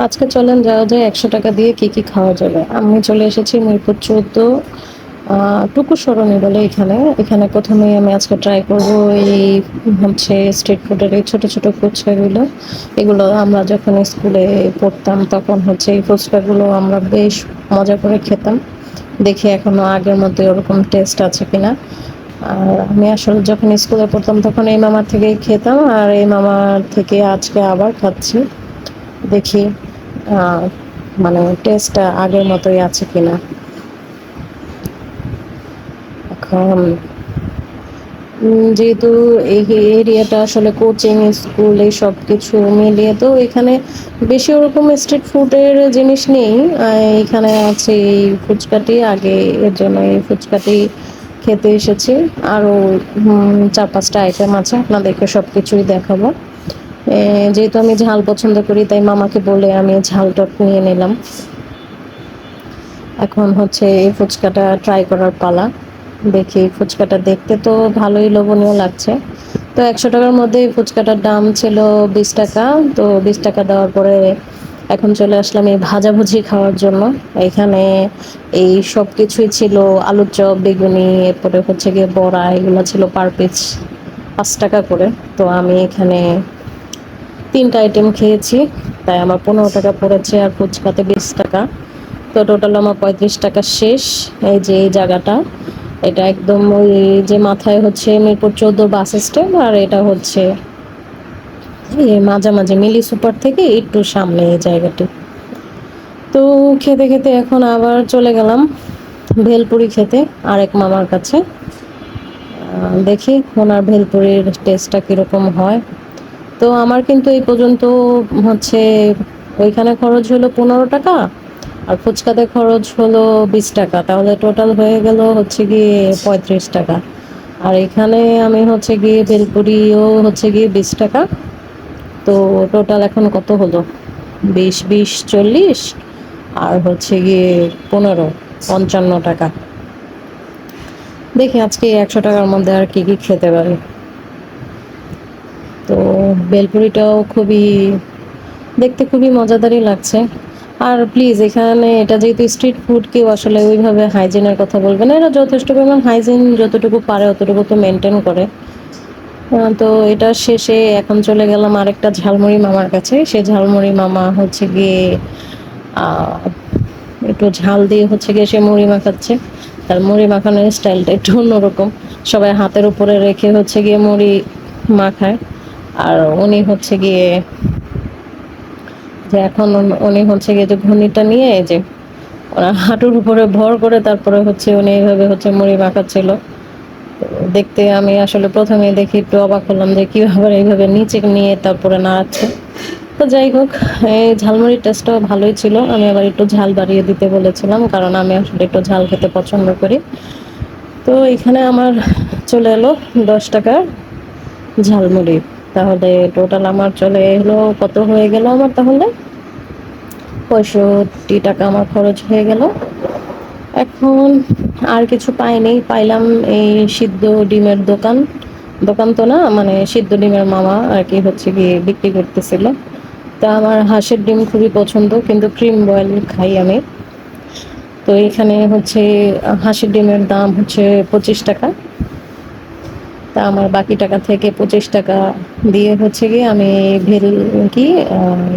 আজকে চলেন যাওয়া যায় ১০০ টাকা দিয়ে কি কি খাওয়া যাবে। আমি চলে এসেছি মিরপুর ১৪ টুকু সরণি বলে এখানে। এখানে ১ম এই আমি আজকে ট্রাই করব এই হচ্ছে স্ট্রিট ফুডের এই ছোট, ছোট ফুচকাগুলো। এগুলো আমরা যখন স্কুলে পড়তাম তখন হচ্ছে এই ফুচকাগুলো আমরা বেশ মজা করে খেতাম। দেখি এখনো আগের মতোই ওরকম টেস্ট আছে কিনা। আর আমি আসলে যখন স্কুলে পড়তাম তখন এই মামার থেকেই খেতাম। আর এই মামার থেকে আজকে আবার খাচ্ছি। দেখি মানে টেস্টটা আগের মতোই আছে কিনা। এখন যেহেতু এই এরিয়াটা আসলে কোচিং স্কুল এই সব কিছু মিলিয়ে তো এখানে বেশি ওরকম স্ট্রিট ফুডের জিনিস নেই। এখানে আছে এই ফুচকাটি, আগে এর জন্য এই ফুচকাটি খেতে এসেছি। আরও ৪-৫টা আইটেম আছে, আপনাদেরকে সব কিছুই দেখাবো। যেহেতু আমি ঝাল পছন্দ করি তাই মামাকে বলে আমি ঝালটা নিয়ে নিলাম। এখন হচ্ছে এই ফুচকাটা ট্রাই করার পালা। দেখি ফুচকাটা দেখতে তো ভালোই লোভনীয় লাগছে। তো ১০০ টাকার মধ্যে এই ফুচকাটার দাম ছিল ২০ টাকা। তো ২০ টাকা দেওয়ার পরে এখন চলে আসলাম এই ভাজাভুজি খাওয়ার জন্য। এখানে এই সব কিছুই ছিল, আলুর চপ, বেগুনি, এরপরে হচ্ছে গিয়ে বড়া, এগুলো ছিল পার পিস ৫ টাকা করে। তো আমি এখানে ৩টা আইটেম খেয়েছি, তাই আমার ১৫ টাকা পড়েছে, আর ফুচকাতে ২০ টাকা। তো টোটাল আমার ৩৫ টাকা শেষ। এই যে এই জায়গাটা, এটা একদম ওই যে মাথায় হচ্ছে মিরপুর ১৪ বাস স্ট্যান্ড, আর এটা হচ্ছে এই মাঝামাঝি মিলি সুপার থেকে একটু সামনে এই জায়গাটি। তো খেতে খেতে এখন আবার চলে গেলাম ভেলপুরি খেতে আরেক মামার কাছে। দেখি ওনার ভেলপুরির টেস্টটা কীরকম হয়। তো আমার কিন্তু এই পর্যন্ত হচ্ছে ওইখানে খরচ হলো ১৫ টাকা, আর ফুচকাতে খরচ হলো ২০ টাকা। তাহলে টোটাল হয়ে গেল হচ্ছে গিয়ে ৩৫ টাকা। আর এখানে আমি হচ্ছে গিয়ে ভেলপুরিও হচ্ছে গিয়ে ২০ টাকা। তো টোটাল এখন কত হলো? ২০, ২০, ৪০, আর হচ্ছে গিয়ে ১৫, ৫৫ টাকা। দেখি আজকে ১০০ টাকার মধ্যে আর কি কি খেতে পারি। তো ভেলপুরিটাও দেখতে খুবই মজাদারই লাগছে। আর প্লিজ এখানে এটা যেহেতু স্ট্রিট ফুড, কেউ আসলে ওইভাবে হাইজিনের কথা বলবে না। এরা যথেষ্ট পরিমাণ হাইজিন যতটুকু পারে অতটুকু তো মেনটেন করে। তো এটা শেষে এখন চলে গেলাম আরেকটা ঝালমুড়ি মামার কাছে। সে ঝালমুড়ি মামা হচ্ছে গিয়ে একটু ঝাল দিয়ে হচ্ছে গিয়ে সে মুড়ি মাখাচ্ছে। তার মুড়ি মাখানোর স্টাইলটা একটু অন্যরকম। সবাই হাতের উপরে রেখে হচ্ছে গিয়ে মুড়ি মাখায়। আর উনি হচ্ছে গিয়ে যে এখন উনি হচ্ছে গিয়ে যে ঘুর্ণিটা নিয়ে এই যে ওনার হাঁটুর উপরে ভর করে তারপরে হচ্ছে উনি এইভাবে হচ্ছে মুড়ি মাখাচ্ছিল। দেখতে আমি আসলে প্রথমে দেখি একটু অবাক হলাম যে কীভাবে এইভাবে নিচে নিয়ে তারপরে নাড়াচ্ছে। তো যাই হোক, এই ঝালমুড়ির টেস্টটাও ভালোই ছিল। আমি আবার একটু ঝাল বাড়িয়ে দিতে বলেছিলাম, কারণ আমি আসলে একটু ঝাল খেতে পছন্দ করি। তো এখানে আমার চলে এলো ১০ টাকার ঝালমুড়ি। তাহলে টোটাল আমার চলে এলো, কত হয়ে গেল আমার তাহলে? ৬৫ টাকা আমার খরচ হয়ে গেল। এখন আর কিছু পাইনি, পাইলাম এই সিদ্ধ ডিমের দোকান। দোকান তো না, মানে সিদ্ধ ডিমের মামা আর কি হচ্ছে গিয়ে বিক্রি করতেছিল। তা আমার হাঁসের ডিম খুবই পছন্দ, কিন্তু ক্রিম বয়েল খাই আমি। তো এখানে হচ্ছে হাঁসের ডিমের দাম হচ্ছে ২৫ টাকা। তা আমার বাকি টাকা থেকে ২৫ টাকা দিয়ে হচ্ছে গিয়ে আমি ভেল কি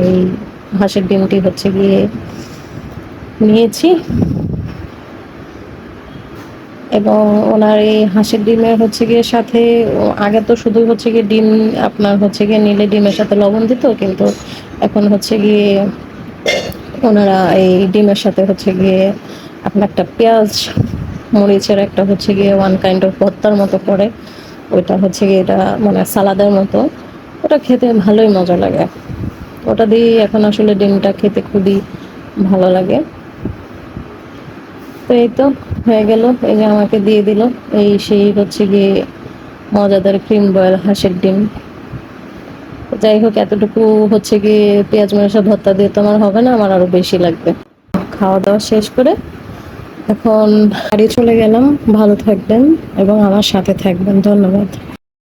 এই হাঁসের ডিমটি হচ্ছে গিয়ে নিয়েছি। এবং ওনার এই হাঁসের ডিমের হচ্ছে গিয়ে সাথে আগে তো শুধু হচ্ছে গিয়ে ডিম আপনার হচ্ছে গিয়ে নিলে ডিমের সাথে লবণ দিত, কিন্তু এখন হচ্ছে গিয়ে ওনারা এই ডিমের সাথে হচ্ছে গিয়ে আপনার একটা পেঁয়াজ মরিচের একটা হচ্ছে গিয়ে ওয়ান কাইন্ড অফ ভর্তার মতো করে, ওইটা হচ্ছে গিয়ে এটা মানে সালাদের মতো। ওটা খেতে ভালোই মজা লাগে। ওটা দিয়ে এখন আসলে ডিমটা খেতে খুবই ভালো লাগে। তো এই তো হয়ে গেল, এই যে আমাকে দিয়ে দিল এই সেই হচ্ছে গিয়ে মজাদার ক্রিম বয়েল হাঁসের ডিম। যাই হোক, এতটুকু হচ্ছে গিয়ে পেঁয়াজ মরিচের ভর্তা দিয়ে তো আমার হবে না, আমার আরো বেশি লাগবে। খাওয়া দাওয়া শেষ করে এখন বাড়ি চলে গেলাম। ভালো থাকবেন এবং আমার সাথে থাকবেন। ধন্যবাদ।